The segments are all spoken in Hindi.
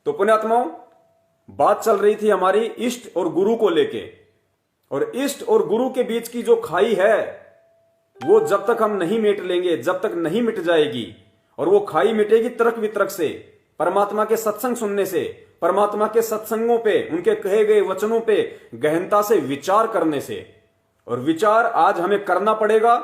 तो पुण्यात्माओं, बात चल रही थी हमारी इष्ट और गुरु को लेके, और इष्ट और गुरु के बीच की जो खाई है वो जब तक हम नहीं मिट लेंगे, जब तक नहीं मिट जाएगी, और वो खाई मिटेगी तर्क वितर्क से, परमात्मा के सत्संग सुनने से, परमात्मा के सत्संगों पे, उनके कहे गए वचनों पे गहनता से विचार करने से। और विचार आज हमें करना पड़ेगा,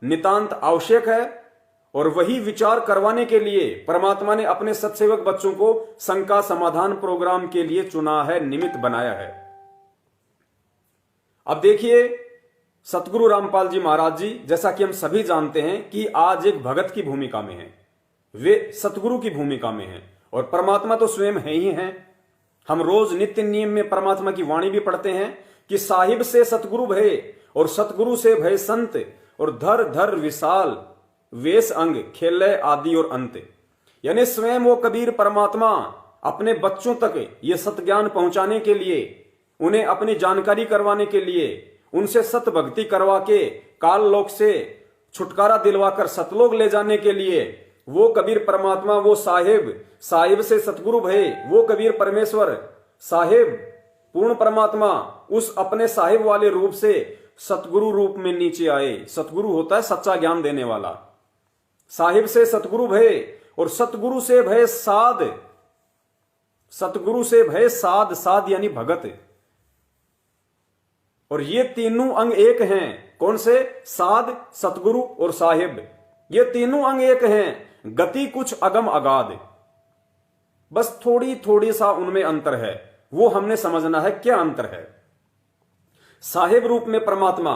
नितांत आवश्यक है। और वही विचार करवाने के लिए परमात्मा ने अपने सत्सेवक बच्चों को शंका समाधान प्रोग्राम के लिए चुना है, निमित्त बनाया है। अब देखिए, सतगुरु रामपाल जी महाराज जी, जैसा कि हम सभी जानते हैं कि आज एक भगत की भूमिका में है, वे सतगुरु की भूमिका में हैं, और परमात्मा तो स्वयं है ही हैं। हम रोज नित्य नियम में परमात्मा की वाणी भी पढ़ते हैं कि साहिब से सतगुरु भय और सतगुरु से भय संत, और धर धर विशाल वेश अंग खेलय आदि और अंत। यानी स्वयं वो कबीर परमात्मा अपने बच्चों तक ये सतज्ञान पहुंचाने के लिए, उन्हें अपनी जानकारी करवाने के लिए, उनसे सत भक्ति करवा के काल लोक से छुटकारा दिलवाकर सतलोक ले जाने के लिए वो कबीर परमात्मा, वो साहिब से सतगुरु भय, वो कबीर परमेश्वर साहिब पूर्ण परमात्मा उस अपने साहिब वाले रूप से सतगुरु रूप में नीचे आए। सतगुरु होता है सच्चा ज्ञान देने वाला। साहिब से सतगुरु भय और सतगुरु से भय साध, सतगुरु से भय साध, साध यानी भगत। और ये तीनों अंग एक हैं। कौन से? साध, सतगुरु और साहिब। ये तीनों अंग एक हैं, गति कुछ अगम अगाध। बस थोड़ी थोड़ी सा उनमें अंतर है, वो हमने समझना है क्या अंतर है। साहिब रूप में परमात्मा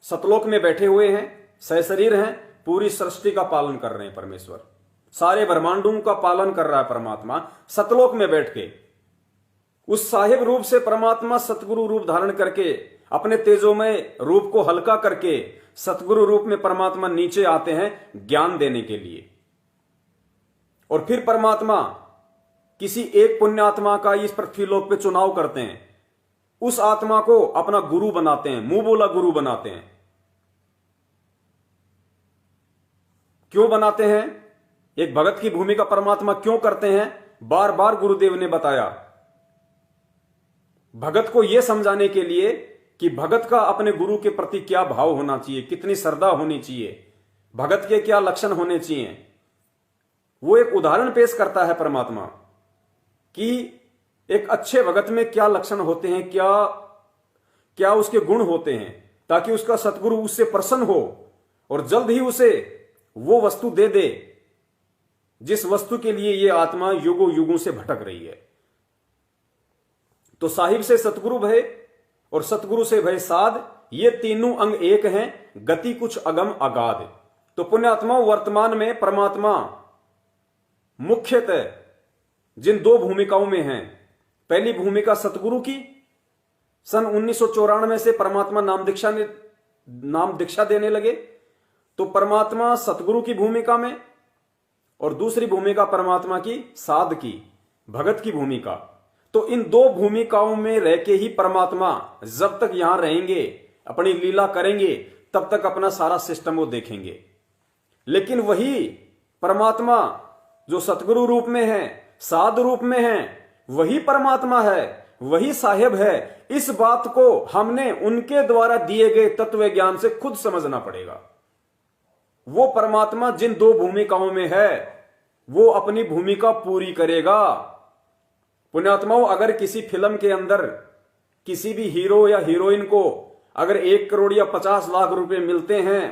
सतलोक में बैठे हुए हैं, सहशरीर हैं, पूरी सृष्टि का पालन कर रहे हैं परमेश्वर, सारे ब्रह्मांडों का पालन कर रहा है परमात्मा सतलोक में बैठ के। उस साहिब रूप से परमात्मा सतगुरु रूप धारण करके अपने तेजोमय रूप को हल्का करके सतगुरु रूप में परमात्मा नीचे आते हैं ज्ञान देने के लिए। और फिर परमात्मा किसी एक पुण्य आत्मा का इस पृथ्वीलोक पे चुनाव करते हैं, उस आत्मा को अपना गुरु बनाते हैं, मुंह बोला गुरु बनाते हैं। क्यों बनाते हैं? एक भगत की भूमिका परमात्मा क्यों करते हैं? बार बार गुरुदेव ने बताया, भगत को यह समझाने के लिए कि भगत का अपने गुरु के प्रति क्या भाव होना चाहिए, कितनी श्रद्धा होनी चाहिए, भगत के क्या लक्षण होने चाहिए। वो एक उदाहरण पेश करता है परमात्मा कि एक अच्छे भगत में क्या लक्षण होते हैं, क्या क्या उसके गुण होते हैं, ताकि उसका सतगुरु उससे प्रसन्न हो और जल्द ही उसे वो वस्तु दे दे जिस वस्तु के लिए ये आत्मा युगों युगों से भटक रही है। तो साहिब से सतगुरु भय और सतगुरु से भय साध, ये तीनों अंग एक हैं, गति कुछ अगम अगाध। तो पुण्यात्मा, वर्तमान में परमात्मा मुख्यतः जिन दो भूमिकाओं में हैं, पहली भूमिका सतगुरु की, सन 1994 से परमात्मा नाम दीक्षा देने लगे, तो परमात्मा सतगुरु की भूमिका में, और दूसरी भूमिका परमात्मा की साध की, भगत की भूमिका। तो इन दो भूमिकाओं में रह के ही परमात्मा जब तक यहां रहेंगे, अपनी लीला करेंगे, तब तक अपना सारा सिस्टम वो देखेंगे। लेकिन वही परमात्मा जो सतगुरु रूप में है, साध रूप में है, वही परमात्मा है, वही साहिब है। इस बात को हमने उनके द्वारा दिए गए तत्व ज्ञान से खुद समझना पड़ेगा। वो परमात्मा जिन दो भूमिकाओं में है, वो अपनी भूमिका पूरी करेगा। पुण्यात्माओं, अगर किसी फिल्म के अंदर किसी भी हीरो या हीरोइन को अगर 1 करोड़ या 50 लाख रुपए मिलते हैं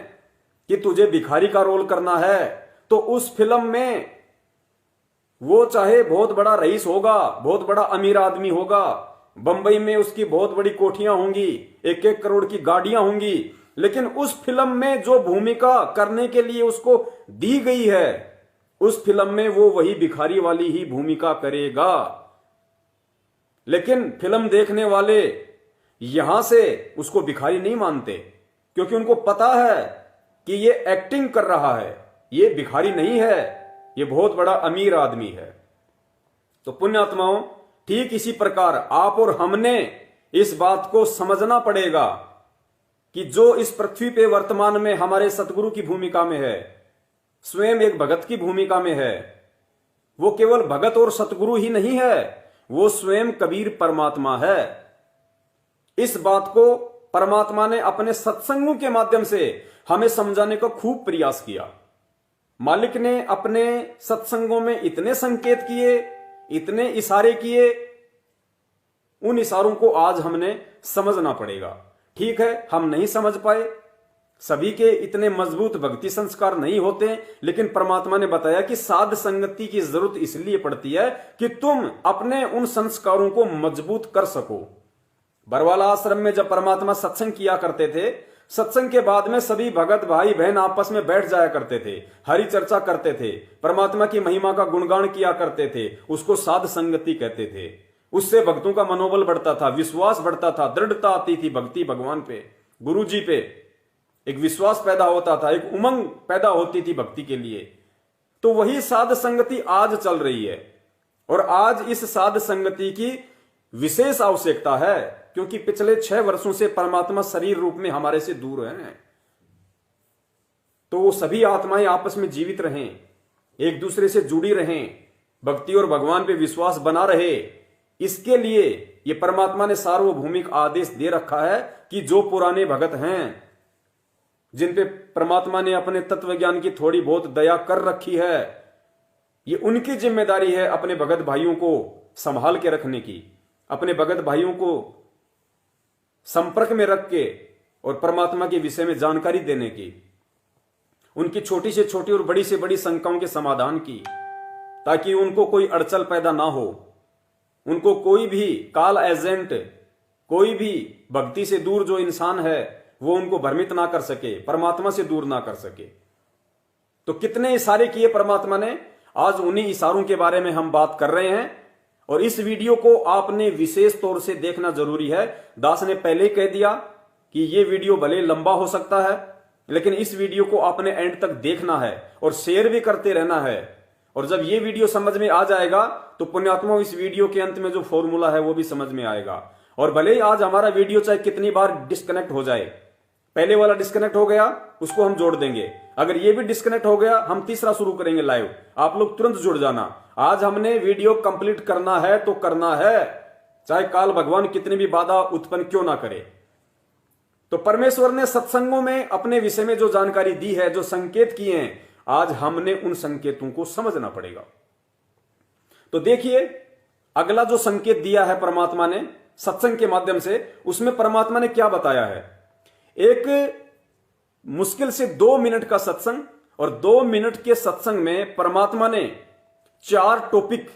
कि तुझे भिखारी का रोल करना है, तो उस फिल्म में वो चाहे बहुत बड़ा रईस होगा, बहुत बड़ा अमीर आदमी होगा, बंबई में उसकी बहुत बड़ी कोठियां होंगी, 1-1 करोड़ की गाड़ियां होंगी, लेकिन उस फिल्म में जो भूमिका करने के लिए उसको दी गई है, उस फिल्म में वो वही भिखारी वाली ही भूमिका करेगा। लेकिन फिल्म देखने वाले यहां से उसको भिखारी नहीं मानते, क्योंकि उनको पता है कि ये एक्टिंग कर रहा है, ये भिखारी नहीं है, ये बहुत बड़ा अमीर आदमी है। तो पुण्यात्माओं, ठीक इसी प्रकार आप और हमने इस बात को समझना पड़ेगा कि जो इस पृथ्वी पे वर्तमान में हमारे सतगुरु की भूमिका में है, स्वयं एक भगत की भूमिका में है, वो केवल भगत और सतगुरु ही नहीं है, वो स्वयं कबीर परमात्मा है। इस बात को परमात्मा ने अपने सत्संगों के माध्यम से हमें समझाने का खूब प्रयास किया। मालिक ने अपने सत्संगों में इतने संकेत किए, इतने इशारे किए, उन इशारों को आज हमने समझना पड़ेगा। ठीक है, हम नहीं समझ पाए, सभी के इतने मजबूत भक्ति संस्कार नहीं होते, लेकिन परमात्मा ने बताया कि साध संगति की जरूरत इसलिए पड़ती है कि तुम अपने उन संस्कारों को मजबूत कर सको। बरवाला आश्रम में जब परमात्मा सत्संग किया करते थे, सत्संग के बाद में सभी भगत भाई बहन आपस में बैठ जाया करते थे, हरि चर्चा करते थे, परमात्मा की महिमा का गुणगान किया करते थे। उसको साध संगति कहते थे। उससे भक्तों का मनोबल बढ़ता था, विश्वास बढ़ता था, दृढ़ता आती थी भक्ति भगवान पे, गुरु जी पे। एक विश्वास पैदा होता था, एक उमंग पैदा होती थी भक्ति के लिए। तो वही साध संगति आज चल रही है, और आज इस साध संगति की विशेष आवश्यकता है, क्योंकि पिछले 6 वर्षों से परमात्मा शरीर रूप में हमारे से दूर हैं। तो वो सभी आत्माएं आपस में जीवित रहें, एक दूसरे से जुड़ी रहें, भक्ति और भगवान पे विश्वास बना रहे। इसके लिए ये परमात्मा ने सार्वभौमिक आदेश दे रखा है कि जो पुराने भगत हैं, जिन पे परमात्मा ने अपने तत्व ज्ञान की थोड़ी बहुत दया कर रखी है, ये उनकी जिम्मेदारी है अपने भगत भाइयों को संभाल के रखने की, अपने भगत भाइयों को संपर्क में रख के और परमात्मा के विषय में जानकारी देने की, उनकी छोटी से छोटी और बड़ी से बड़ी शंकाओं के समाधान की, ताकि उनको कोई अड़चन पैदा ना हो, उनको कोई भी काल एजेंट, कोई भी भक्ति से दूर जो इंसान है वो उनको भ्रमित ना कर सके, परमात्मा से दूर ना कर सके। तो कितने इशारे किए परमात्मा ने, आज उन्हीं इशारों के बारे में हम बात कर रहे हैं। और इस वीडियो को आपने विशेष तौर से देखना जरूरी है। दास ने पहले ही कह दिया कि ये वीडियो भले लंबा हो सकता है, लेकिन इस वीडियो को आपने एंड तक देखना है और शेयर भी करते रहना है। और जब ये वीडियो समझ में आ जाएगा तो पुण्यात्मा इस वीडियो के अंत में जो फॉर्मूला है वो भी समझ में आएगा। और भले ही आज हमारा वीडियो चाहे कितनी बार डिस्कनेक्ट हो जाए, पहले वाला डिस्कनेक्ट हो गया उसको हम जोड़ देंगे, अगर ये भी डिस्कनेक्ट हो गया हम तीसरा शुरू करेंगे लाइव, आप लोग तुरंत जुड़ जाना। आज हमने वीडियो कंप्लीट करना है तो करना है, चाहे काल भगवान कितनी भी बाधा उत्पन्न क्यों ना करे। तो परमेश्वर ने सत्संगों में अपने विषय में जो जानकारी दी है, जो संकेत किए हैं, आज हमने उन संकेतों को समझना पड़ेगा। तो देखिए, अगला जो संकेत दिया है परमात्मा ने सत्संग के माध्यम से, उसमें परमात्मा ने क्या बताया है। एक मुश्किल से 2 मिनट का सत्संग, और 2 मिनट के सत्संग में परमात्मा ने 4 टॉपिक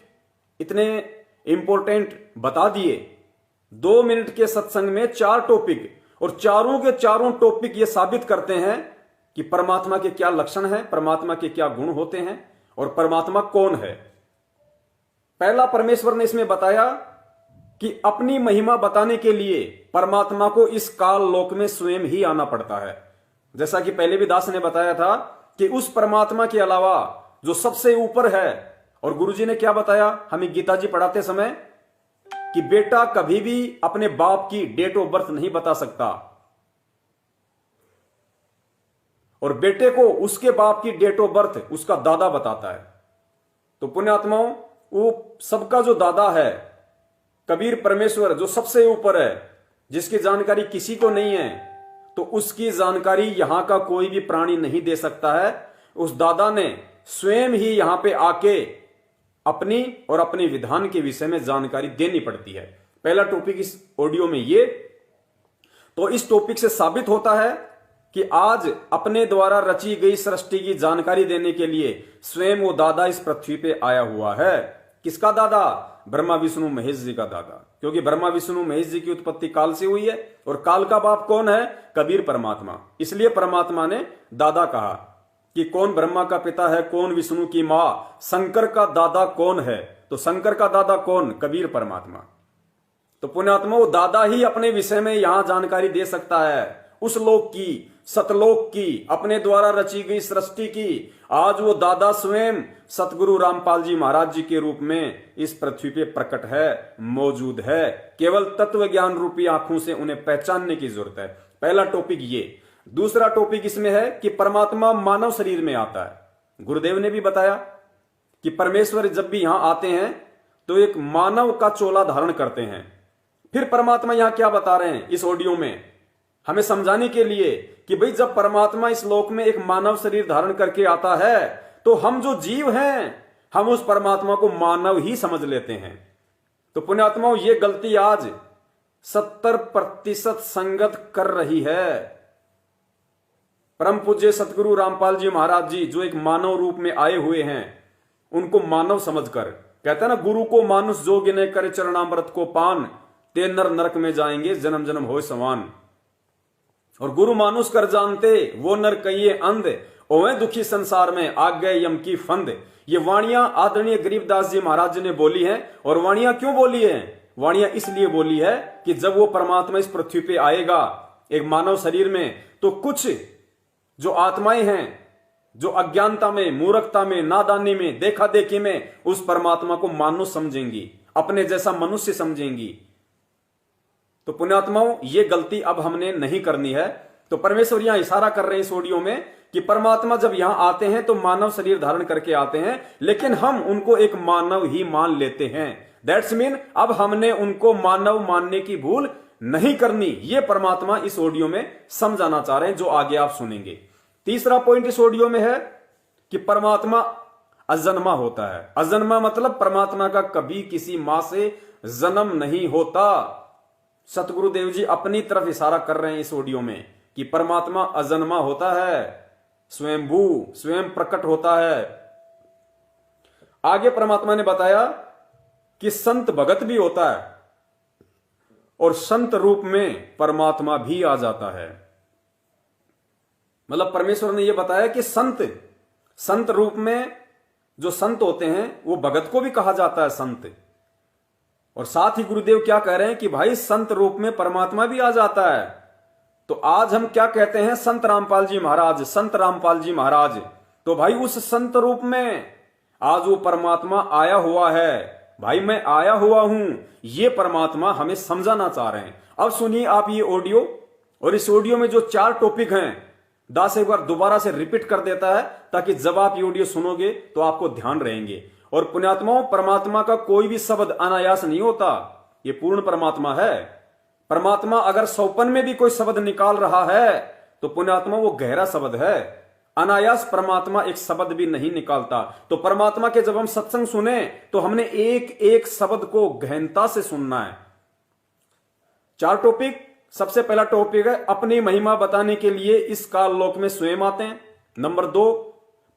इतने इंपॉर्टेंट बता दिए। 2 मिनट के सत्संग में 4 टॉपिक, और चारों के चारों टॉपिक ये साबित करते हैं कि परमात्मा के क्या लक्षण हैं, परमात्मा के क्या गुण होते हैं, और परमात्मा कौन है। पहला, परमेश्वर ने इसमें बताया कि अपनी महिमा बताने के लिए परमात्मा को इस काल लोक में स्वयं ही आना पड़ता है। जैसा कि पहले भी दास ने बताया था कि उस परमात्मा के अलावा जो सबसे ऊपर है, और गुरुजी ने क्या बताया हमें गीता जी पढ़ाते समय, कि बेटा कभी भी अपने बाप की डेट ऑफ बर्थ नहीं बता सकता, और बेटे को उसके बाप की डेट ऑफ बर्थ उसका दादा बताता है। तो पुण्यात्माओं, वो सबका जो दादा है कबीर परमेश्वर, जो सबसे ऊपर है, जिसकी जानकारी किसी को नहीं है, तो उसकी जानकारी यहां का कोई भी प्राणी नहीं दे सकता है। उस दादा ने स्वयं ही यहां पे आके अपनी और अपने विधान के विषय में जानकारी देनी पड़ती है। पहला टॉपिक इस ऑडियो में ये। तो इस टॉपिक से साबित होता है कि आज अपने द्वारा रची गई सृष्टि की जानकारी देने के लिए स्वयं वो दादा इस पृथ्वी पे आया हुआ है। किसका दादा? ब्रह्मा विष्णु महेश जी का दादा, क्योंकि ब्रह्मा विष्णु महेश जी की उत्पत्ति काल से हुई है, और काल का बाप कौन है? कबीर परमात्मा। इसलिए परमात्मा ने दादा कहा कि कौन ब्रह्मा का पिता है, कौन विष्णु की मां, शंकर का दादा कौन है? तो शंकर का दादा कौन? कबीर परमात्मा। तो पुण्यात्मा, वो दादा ही अपने विषय में यहां जानकारी दे सकता है, उस लोक की, सतलोक की, अपने द्वारा रची गई सृष्टि की। आज वो दादा स्वयं सतगुरु रामपाल जी महाराज जी के रूप में इस पृथ्वी पे प्रकट है, मौजूद है। केवल तत्व ज्ञान रूपी आंखों से उन्हें पहचानने की जरूरत है। पहला टॉपिक ये। दूसरा टॉपिक इसमें है कि परमात्मा मानव शरीर में आता है। गुरुदेव ने भी बताया कि परमेश्वर जब भी यहां आते हैं तो एक मानव का चोला धारण करते हैं। फिर परमात्मा यहां क्या बता रहे हैं इस ऑडियो में, हमें समझाने के लिए कि भाई जब परमात्मा इस लोक में एक मानव शरीर धारण करके आता है तो हम जो जीव हैं हम उस परमात्मा को मानव ही समझ लेते हैं। तो पुण्यात्माओं, ये गलती आज 70% संगत कर रही है। परम पूज्य सतगुरु रामपाल जी महाराज जी जो एक मानव रूप में आए हुए हैं, उनको मानव समझकर, कहते हैं ना, गुरु को मानुष जो गिने करे चरणामृत को पान, ते नर नरक में जाएंगे जन्म जन्म होए समान। और गुरु मानुष कर जानते वो नर कहिए अंध, ओए दुखी संसार में आग गए यम की फंद। ये वाणियां आदरणीय गरीबदास जी महाराज जी ने बोली हैं। और वाणियां क्यों बोली हैं? वाणियां इसलिए बोली है कि जब वो परमात्मा इस पृथ्वी पे आएगा एक मानव शरीर में, तो कुछ जो आत्माएं हैं जो अज्ञानता में, मूर्खता में, नादानी में, देखा देखी में उस परमात्मा को मानुष समझेंगी, अपने जैसा मनुष्य समझेंगी। तो पुण्यात्माओं, ये गलती अब हमने नहीं करनी है। तो परमेश्वर यहां इशारा कर रहे हैं इस ऑडियो में कि परमात्मा जब यहां आते हैं तो मानव शरीर धारण करके आते हैं, लेकिन हम उनको एक मानव ही मान लेते हैं। दैट्स मीन अब हमने उनको मानव मानने की भूल नहीं करनी। ये परमात्मा इस ऑडियो में समझाना चाह रहे हैं, जो आगे आप सुनेंगे। तीसरा पॉइंट इस ऑडियो में है कि परमात्मा अजन्मा होता है। अजन्मा मतलब परमात्मा का कभी किसी मां से जन्म नहीं होता। सतगुरुदेव जी अपनी तरफ इशारा कर रहे हैं इस ऑडियो में कि परमात्मा अजन्मा होता है, स्वयंभू, स्वयं प्रकट होता है। आगे परमात्मा ने बताया कि संत भगत भी होता है और संत रूप में परमात्मा भी आ जाता है। मतलब परमेश्वर ने यह बताया कि संत रूप में जो संत होते हैं वो भगत को भी कहा जाता है संत। और साथ ही गुरुदेव क्या कह रहे हैं कि भाई संत रूप में परमात्मा भी आ जाता है। तो आज हम क्या कहते हैं? संत रामपाल जी महाराज, संत रामपाल जी महाराज। तो भाई उस संत रूप में आज वो परमात्मा आया हुआ है। भाई मैं आया हुआ हूं, ये परमात्मा हमें समझाना चाह रहे हैं। अब सुनिए आप ये ऑडियो, और इस ऑडियो में जो 4 टॉपिक हैं दास एक बार दोबारा से रिपीट कर देता है ताकि जब आप ये ऑडियो सुनोगे तो आपको ध्यान रहेंगे। और पुण्यात्माओं, परमात्मा का कोई भी शब्द अनायास नहीं होता, ये पूर्ण परमात्मा है। परमात्मा अगर सौपन में भी कोई शब्द निकाल रहा है तो पुण्यात्मा वो गहरा शब्द है। अनायास परमात्मा एक शब्द भी नहीं निकालता। तो परमात्मा के जब हम सत्संग सुने तो हमने एक एक शब्द को गहनता से सुनना है। 4 टॉपिक। सबसे पहला टॉपिक है अपनी महिमा बताने के लिए इस काल लोक में स्वयं आते हैं। नंबर 2,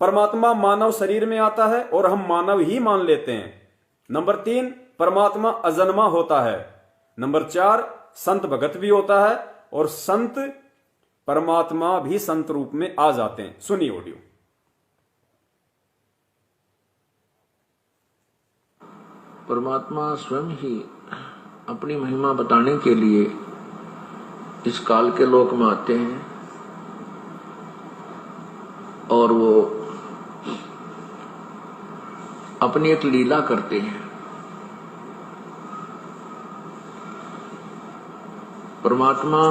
परमात्मा मानव शरीर में आता है और हम मानव ही मान लेते हैं। नंबर 3, परमात्मा अजन्मा होता है। नंबर 4, संत भगत भी होता है और संत परमात्मा भी संत रूप में आ जाते हैं। सुनिए ऑडियो। परमात्मा स्वयं ही अपनी महिमा बताने के लिए इस काल के लोक में आते हैं और वो अपनी एक लीला करते हैं। परमात्मा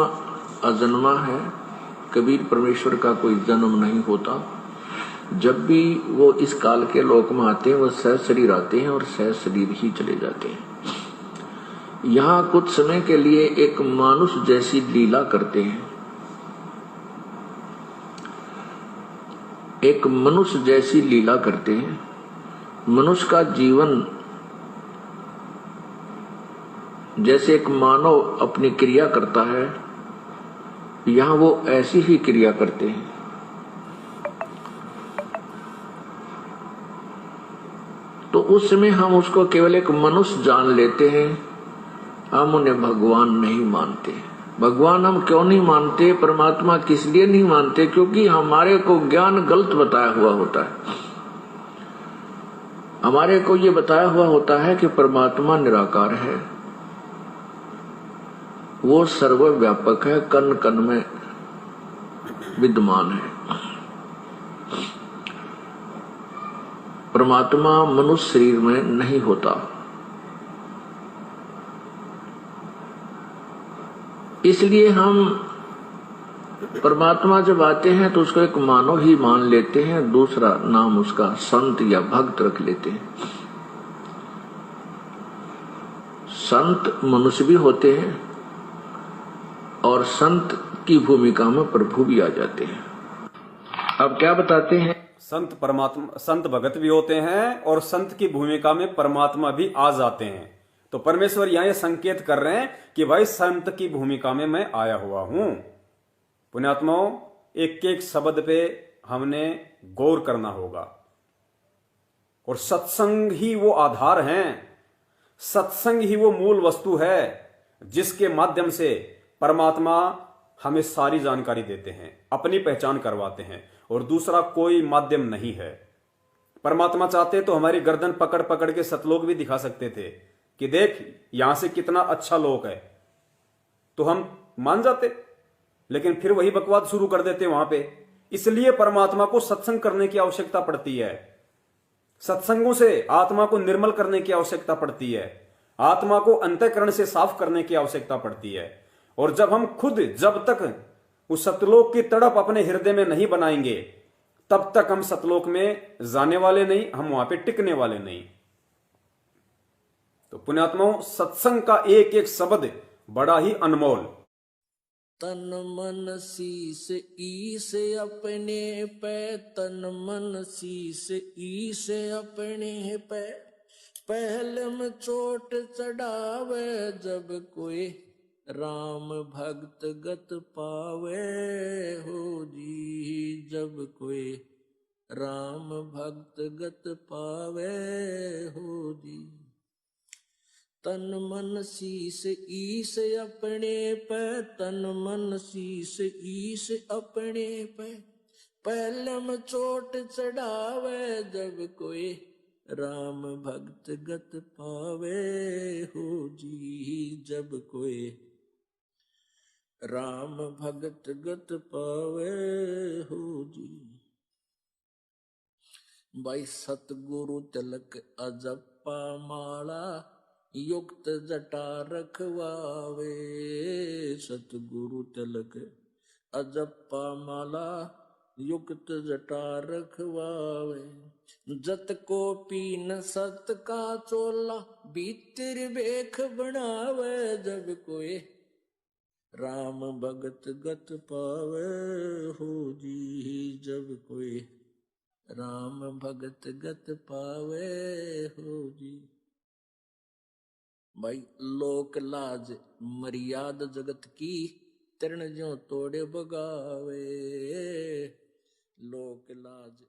अजन्मा है, कभी परमेश्वर का कोई जन्म नहीं होता। जब भी वो इस काल के लोक में आते हैं वो सहज शरीर आते हैं और सहज शरीर ही चले जाते हैं। यहाँ कुछ समय के लिए एक मानुष जैसी लीला करते हैं, एक मनुष्य जैसी लीला करते हैं। मनुष्य का जीवन जैसे एक मानव अपनी क्रिया करता है, यहाँ वो ऐसी ही क्रिया करते हैं। तो उस समय हम उसको केवल एक मनुष्य जान लेते हैं, हम उन्हें भगवान नहीं मानते। भगवान हम क्यों नहीं मानते, परमात्मा किस लिए नहीं मानते? क्योंकि हमारे को ज्ञान गलत बताया हुआ होता है। हमारे को ये बताया हुआ होता है कि परमात्मा निराकार है, वो सर्वव्यापक है, कण कण में विद्यमान है। परमात्मा मनुष्य शरीर में नहीं होता। इसलिए हम परमात्मा जब आते हैं तो उसको एक मानव ही मान लेते हैं, दूसरा नाम उसका संत या भक्त रख लेते हैं। संत मनुष्य भी होते हैं और संत की भूमिका में प्रभु भी आ जाते हैं। अब क्या बताते हैं, संत परमात्मा, संत भगत भी होते हैं और संत की भूमिका में परमात्मा भी आ जाते हैं। तो परमेश्वर यहां ये संकेत कर रहे हैं कि भाई संत की भूमिका में मैं आया हुआ हूं। पुण्यात्माओं, एक एक शब्द पे हमने गौर करना होगा और सत्संग ही वो आधार है, सत्संग ही वो मूल वस्तु है जिसके माध्यम से परमात्मा हमें सारी जानकारी देते हैं, अपनी पहचान करवाते हैं और दूसरा कोई माध्यम नहीं है। परमात्मा चाहते तो हमारी गर्दन पकड़ पकड़ के सतलोक भी दिखा सकते थे कि देख यहां से कितना अच्छा लोक है, तो हम मान जाते, लेकिन फिर वही बकवाद शुरू कर देते वहां पे। इसलिए परमात्मा को सत्संग करने की आवश्यकता पड़ती है, सत्संगों से आत्मा को निर्मल करने की आवश्यकता पड़ती है, आत्मा को अंतःकरण से साफ करने की आवश्यकता पड़ती है। और जब हम खुद जब तक उस सतलोक की तड़प अपने हृदय में नहीं बनाएंगे तब तक हम सतलोक में जाने वाले नहीं, हम वहां पे टिकने वाले नहीं। तो पुण्यात्माओं, सत्संग का एक एक शब्द बड़ा ही अनमोल। तन मन शीस ईस अपने पे, तन मन शीस ईस अपने पे, पहले में चोट चढ़ावे जब कोई राम भक्त गत पावे हो जी, जब कोई राम भक्त गत पावे हो जी। तन मन शीस ईस अपने पे, तन मन शीस ईस अपने पे, पहले में चोट चढ़ावे जब कोई राम भक्त गत पावे हो जी, जब कोई राम भगत गत पावे हो जी। भाई सतगुरु तिलक अजप्पा माला, युक्त जटा रखवावे, सतगुरु तिलक अजप्पा माला, युक्त जटा रखवावे। जत को पीन सत का चोला, भीतर बेख बनावे जब कोई राम भगत गत पावे हो जी, जब कोई राम भगत गत पावे हो जी। भाई लोक लाज मर्याद जगत की, तृण ज्यों तोड़े बगावे, लोक लाज